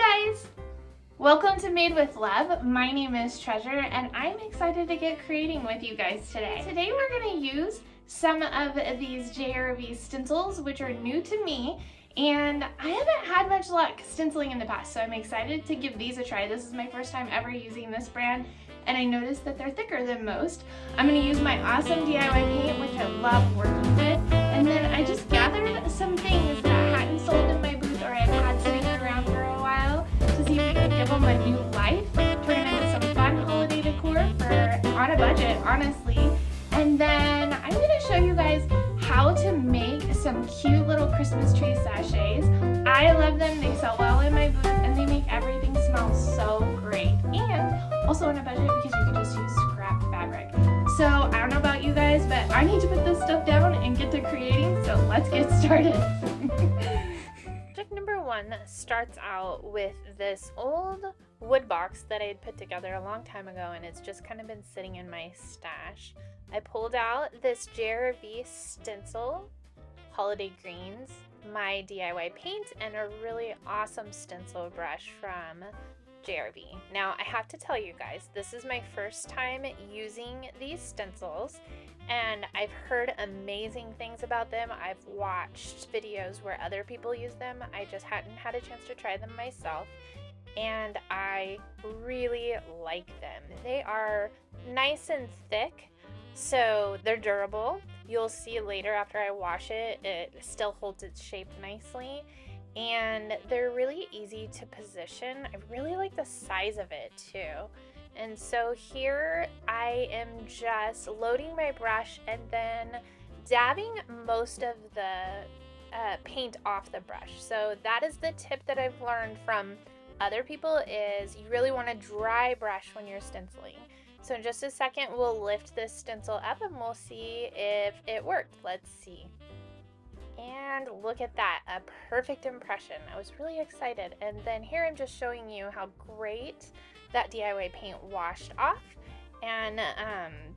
Hi guys! Welcome to Made with Love. My name is Treasure and I'm excited to get creating with you guys today. Today we're going to use some of these JRV stencils, which are new to me, and I haven't had much luck stenciling in the past, so I'm excited to give these a try. This is my first time ever using this brand and I noticed that they're thicker than most. I'm going to use my awesome DIY paint, which I love working with, and then I just gathered some things that hadn't sold in my booth or I've had sitting around for a while to see if we can give them a new life, turn it into some fun holiday decor on a budget, honestly. And then I'm going to show you guys how to make some cute little Christmas tree sachets. I love them, they sell well in my booth, and they make everything smell so great. And also on a budget because you can just use scrap fabric. So I don't know about you guys, but I need to put this stuff down and get to creating, so let's get started. Project number one starts out with this old wood box that I had put together a long time ago, and it's just kind of been sitting in my stash. I pulled out this JRV stencil, holiday greens, my DIY paint, and a really awesome stencil brush from JRV. Now I have to tell you guys, this is my first time using these stencils and I've heard amazing things about them. I've watched videos where other people use them. I just hadn't had a chance to try them myself, and I really like them. They are nice and thick, so they're durable. You'll see later after I wash it, it still holds its shape nicely. And they're really easy to position. I really like the size of it too. And so here I am just loading my brush and then dabbing most of the paint off the brush. So that is the tip that I've learned from other people, is you really want to dry brush when you're stenciling. So in just a second we'll lift this stencil up and we'll see if it worked. Let's see. And look at that, a perfect impression. I was really excited. And then here I'm just showing you how great that DIY paint washed off. And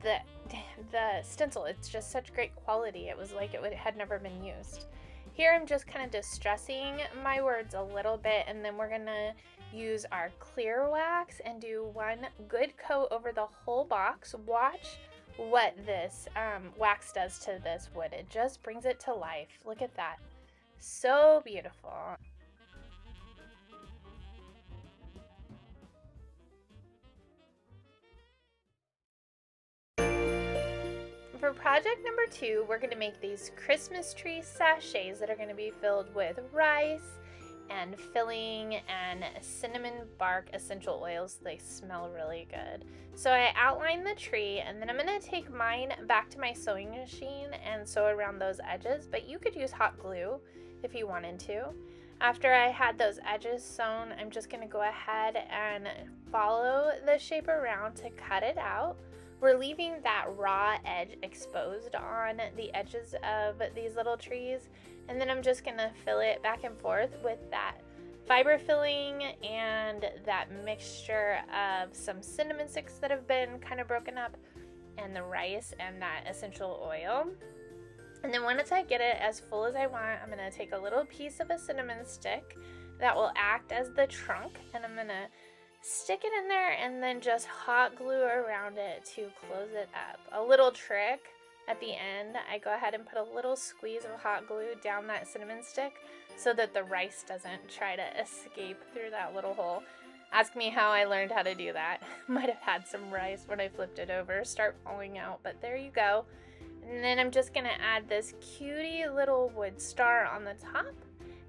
the stencil, it's just such great quality. It was like it had never been used. Here I'm just kind of distressing my words a little bit, and then we're gonna use our clear wax and do one good coat over the whole box. Watch what this wax does to this wood. It just brings it to life. Look at that. So beautiful. For project number two, we're going to make these Christmas tree sachets that are going to be filled with rice and filling and cinnamon bark essential oils. They smell really good. So I outlined the tree, and then I'm going to take mine back to my sewing machine and sew around those edges, but you could use hot glue if you wanted to. After I had those edges sewn, I'm just going to go ahead and follow the shape around to cut it out. We're leaving that raw edge exposed on the edges of these little trees, and then I'm just going to fill it back and forth with that fiber filling and that mixture of some cinnamon sticks that have been kind of broken up and the rice and that essential oil. And then once I get it as full as I want, I'm going to take a little piece of a cinnamon stick that will act as the trunk, and I'm going to stick it in there and then just hot glue around it to close it up. A little trick at the end, I go ahead and put a little squeeze of hot glue down that cinnamon stick so that the rice doesn't try to escape through that little hole. Ask me how I learned how to do that. Might have had some rice when I flipped it over start falling out, but there you go. And then I'm just going to add this cutie little wood star on the top,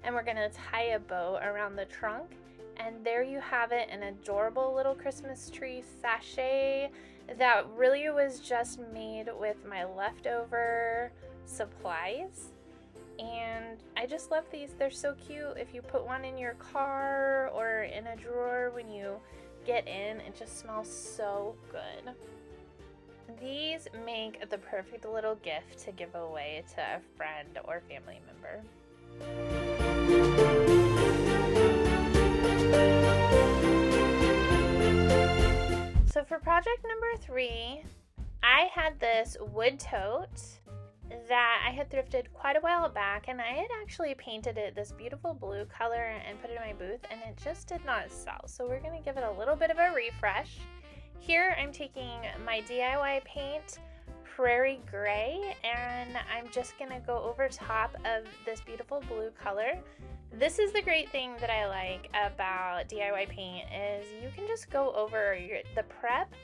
and we're going to tie a bow around the trunk. And there you have it, an adorable little Christmas tree sachet that really was just made with my leftover supplies. And I just love these. They're so cute. If you put one in your car or in a drawer when you get in, it just smells so good. These make the perfect little gift to give away to a friend or family member. So for project number three, I had this wood tote that I had thrifted quite a while back, and I had actually painted it this beautiful blue color and put it in my booth, and it just did not sell. So we're going to give it a little bit of a refresh. Here I'm taking my DIY paint, Prairie Gray, and I'm just going to go over top of this beautiful blue color. This is the great thing that I like about DIY paint is you can just go over the prep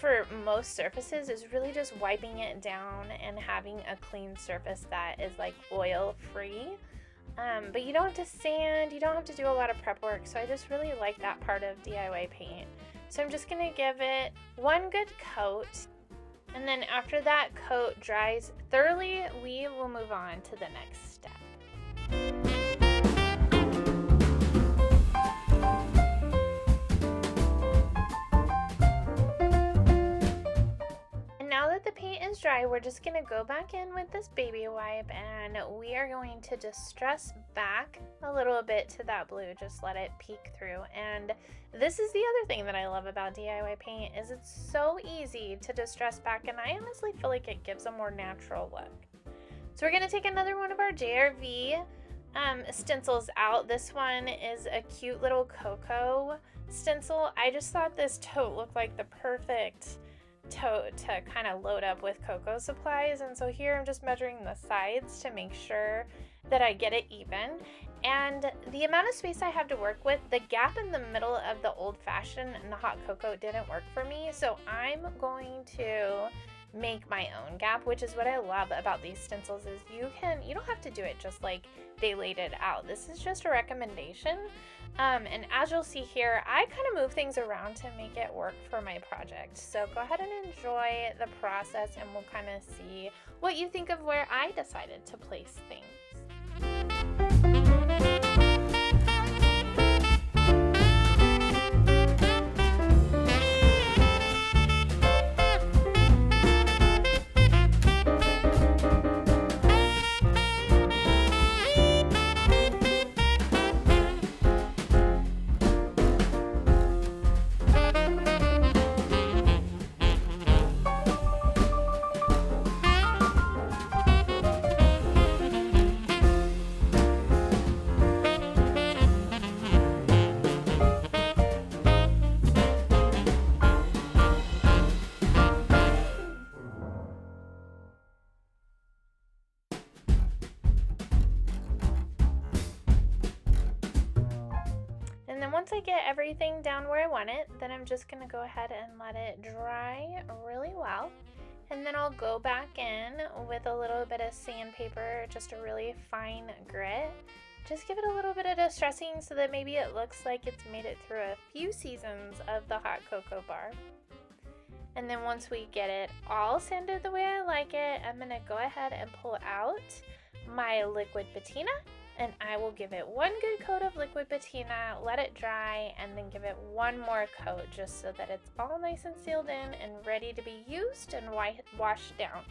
for most surfaces is really just wiping it down and having a clean surface that is like oil free. But you don't have to sand, you don't have to do a lot of prep work, so I just really like that part of DIY paint. So I'm just going to give it one good coat, and then after that coat dries thoroughly, we will move on to the next step. Now that the paint is dry, we're just going to go back in with this baby wipe, and we are going to distress back a little bit to that blue, just let it peek through. And this is the other thing that I love about DIY paint is it's so easy to distress back, and I honestly feel like it gives a more natural look. So we're going to take another one of our JRV stencils out. This one is a cute little cocoa stencil. I just thought this tote looked like the perfect tote to kind of load up with cocoa supplies, and so here I'm just measuring the sides to make sure that I get it even. And the amount of space I have to work with, the gap in the middle of the old-fashioned and the hot cocoa didn't work for me, so I'm going to make my own gap, which is what I love about these stencils is you don't have to do it just like they laid it out. This is just a recommendation. And as you'll see here, I kind of move things around to make it work for my project. So go ahead and enjoy the process, and we'll kind of see what you think of where I decided to place things. Once I get everything down where I want it, then I'm just going to go ahead and let it dry really well. And then I'll go back in with a little bit of sandpaper, just a really fine grit. Just give it a little bit of distressing so that maybe it looks like it's made it through a few seasons of the hot cocoa bar. And then once we get it all sanded the way I like it, I'm going to go ahead and pull out my liquid patina, and I will give it one good coat of liquid patina, let it dry, and then give it one more coat just so that it's all nice and sealed in and ready to be used and washed down.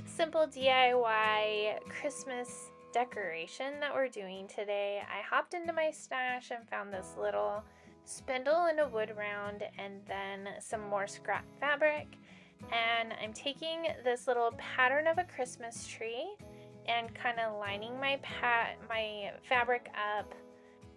Simple DIY Christmas decoration that we're doing today, I hopped into my stash and found this little spindle and a wood round and then some more scrap fabric, and I'm taking this little pattern of a Christmas tree and kind of lining my fabric up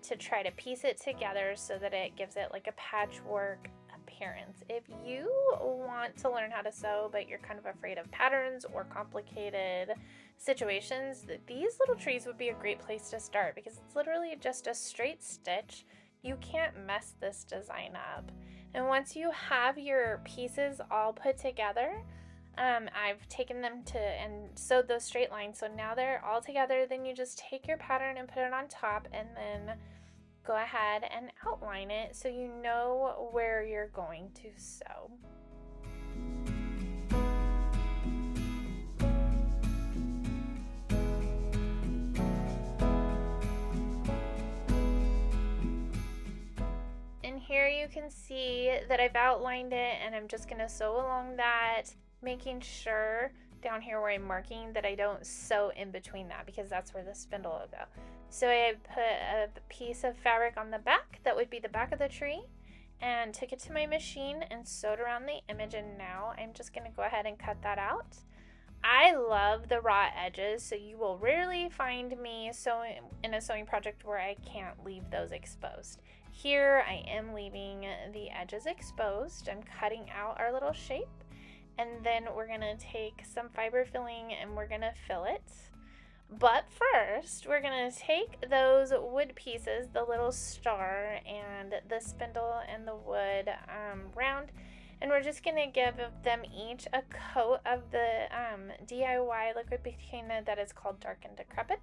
to try to piece it together so that it gives it like a patchwork appearance. If you want to learn how to sew but you're kind of afraid of patterns or complicated situations, these little trees would be a great place to start because it's literally just a straight stitch. You can't mess this design up. And once you have your pieces all put together, I've taken them and sewed those straight lines, so now they're all together. Then you just take your pattern and put it on top, and then go ahead and outline it so you know where you're going to sew. here you can see that I've outlined it, and I'm just gonna sew along that, making sure down here where I'm marking that I don't sew in between that, because that's where the spindle will go. So I put a piece of fabric on the back, that would be the back of the tree, and took it to my machine and sewed around the image, and now I'm just gonna go ahead and cut that out. I love the raw edges, so you will rarely find me sewing in a sewing project where I can't leave those exposed. Here I am leaving the edges exposed. I'm cutting out our little shape, and then we're gonna take some fiber filling and we're gonna fill it. But first, we're gonna take those wood pieces, the little star and the spindle and the wood round, and we're just gonna give them each a coat of the DIY liquid paint that is called Dark and Decrepit,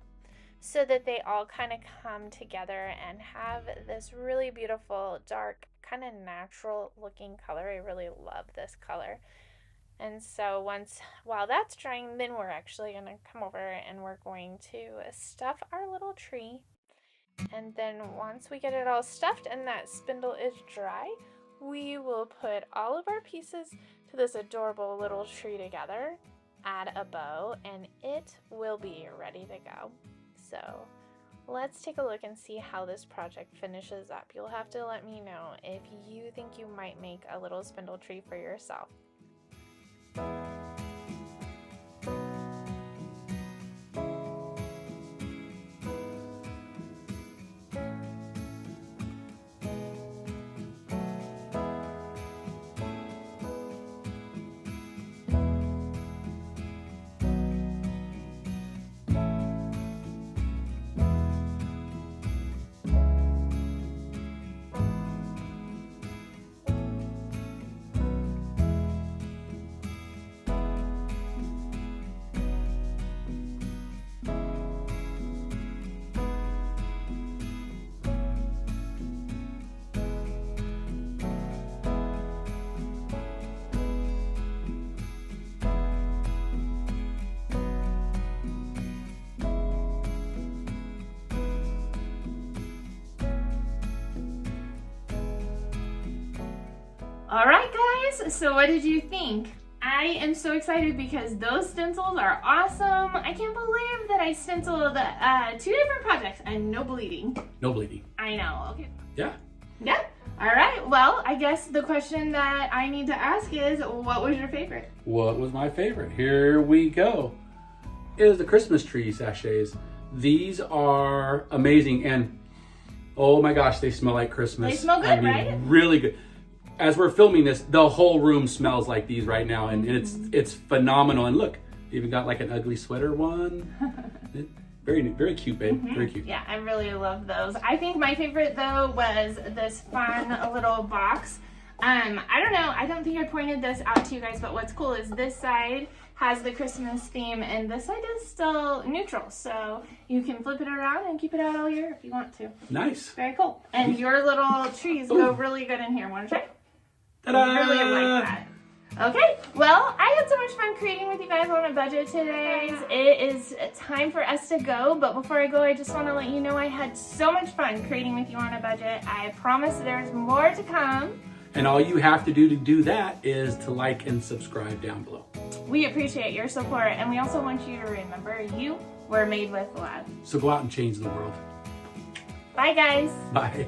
so that they all kind of come together and have this really beautiful, dark, kind of natural looking color. I really love this color. And so while that's drying, then we're actually gonna come over and we're going to stuff our little tree. And then once we get it all stuffed and that spindle is dry, we will put all of our pieces to this adorable little tree together, add a bow, and it will be ready to go. So let's take a look and see how this project finishes up. You'll have to let me know if you think you might make a little spindle tree for yourself. All right, guys, so what did you think? I am so excited because those stencils are awesome. I can't believe that I stenciled 2 different projects and no bleeding. No bleeding. I know, okay. Yeah. Yeah, all right. Well, I guess the question that I need to ask is, what was your favorite? What was my favorite? Here we go. It is the Christmas tree sachets. These are amazing, and oh my gosh, they smell like Christmas. They smell good, right? Really good. As we're filming this, the whole room smells like these right now, and it's phenomenal. And look, even got like an ugly sweater one. Very cute, babe. Very cute. Yeah, I really love those. I think my favorite though was this fun little box. I don't know, I don't think I pointed this out to you guys, but what's cool is this side has the Christmas theme and this side is still neutral, so you can flip it around and keep it out all year if you want to. Nice. Very cool. And your little trees go really good in here. Want to try? Ta-da! I really like that. Okay, well, I had so much fun creating with you guys on a budget today. It is time for us to go, but before I go, I just want to let you know I had so much fun creating with you on a budget. I promise there's more to come. And all you have to do that is to like and subscribe down below. We appreciate your support, and we also want you to remember you were made with love. So go out and change the world. Bye, guys. Bye.